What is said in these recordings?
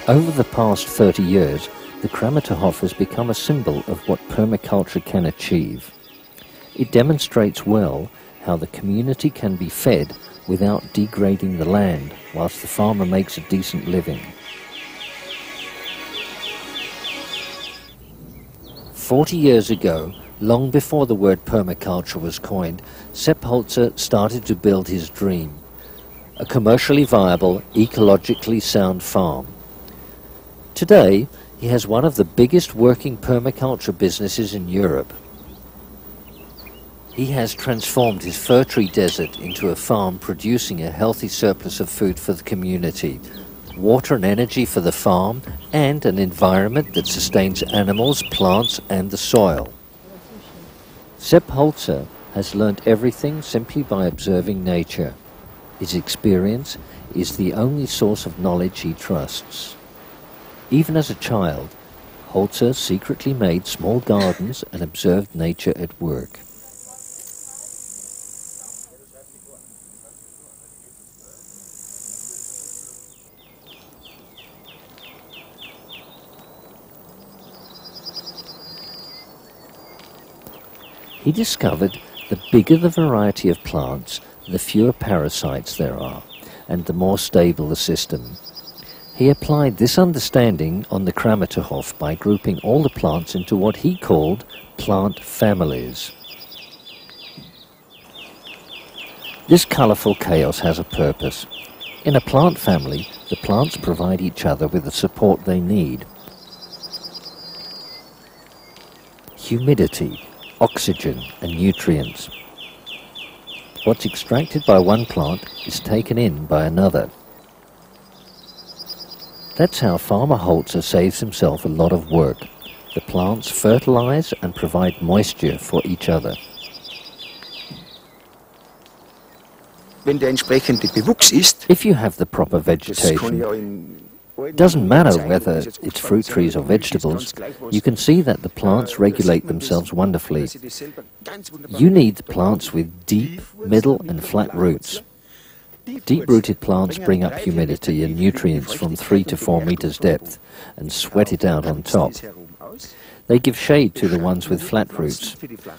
Over the past 30 years, the Krammerterhof has become a symbol of what permaculture can achieve. It demonstrates well how the community can be fed without degrading the land, whilst the farmer makes a decent living. 40 years ago, long before the word permaculture was coined, Sepp Holzer started to build his dream, a commercially viable, ecologically sound farm. Today, he has one of the biggest working permaculture businesses in Europe. He has transformed his fir tree desert into a farm producing a healthy surplus of food for the community, water and energy for the farm, and an environment that sustains animals, plants and the soil. Sepp Holzer has learnt everything simply by observing nature. His experience is the only source of knowledge he trusts. Even as a child, Holzer secretly made small gardens and observed nature at work. He discovered the bigger the variety of plants, the fewer parasites there are, and the more stable the system. He applied this understanding on the Krammerterhof by grouping all the plants into what he called plant families. This colourful chaos has a purpose. In a plant family, the plants provide each other with the support they need. Humidity, oxygen and nutrients. What's extracted by one plant is taken in by another. That's how Farmer Holzer saves himself a lot of work. The plants fertilize and provide moisture for each other. If you have the proper vegetation, it doesn't matter whether it's fruit trees or vegetables, you can see that the plants regulate themselves wonderfully. You need plants with deep, middle and flat roots. Deep-rooted plants bring up humidity and nutrients from 3 to 4 meters depth and sweat it out on top. They give shade to the ones with flat roots,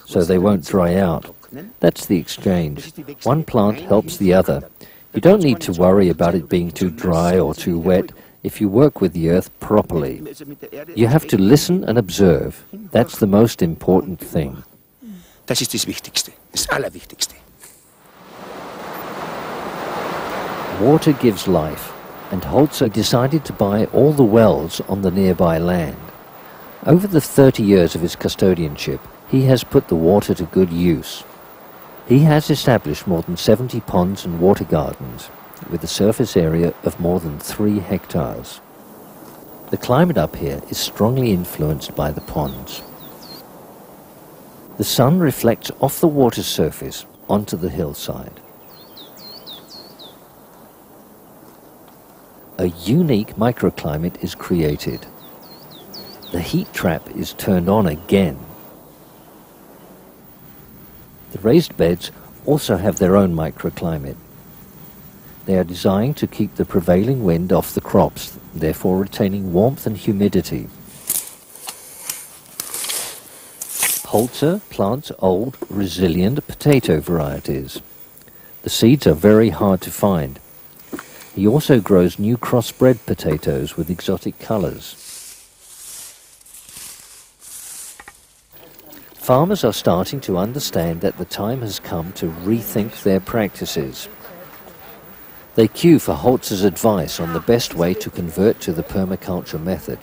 so they won't dry out. That's the exchange. One plant helps the other. You don't need to worry about it being too dry or too wet if you work with the earth properly. You have to listen and observe. That's the most important thing. Das ist das Wichtigste, das Allerwichtigste. Water gives life, and Holzer decided to buy all the wells on the nearby land. Over the 30 years of his custodianship, he has put the water to good use. He has established more than 70 ponds and water gardens, with a surface area of more than 3 hectares. The climate up here is strongly influenced by the ponds. The sun reflects off the water surface onto the hillside. A unique microclimate is created. The heat trap is turned on again. The raised beds also have their own microclimate. They are designed to keep the prevailing wind off the crops, therefore retaining warmth and humidity. Holzer plants old, resilient potato varieties. The seeds are very hard to find. He also grows new crossbred potatoes with exotic colours. Farmers are starting to understand that the time has come to rethink their practices. They queue for Holzer's advice on the best way to convert to the permaculture method.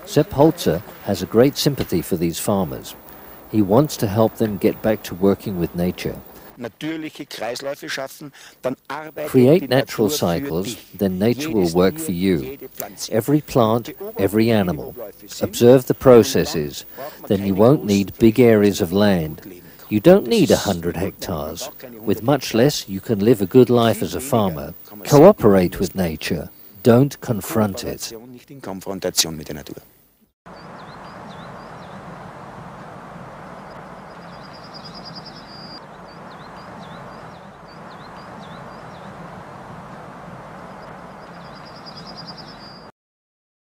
Sepp Holzer has a great sympathy for these farmers. He wants to help them get back to working with nature. Create natural cycles, then nature will work for you. Every plant, every animal. Observe the processes, then you won't need big areas of land. You don't need 100 hectares. With much less, you can live a good life as a farmer. Cooperate with nature. Don't confront it.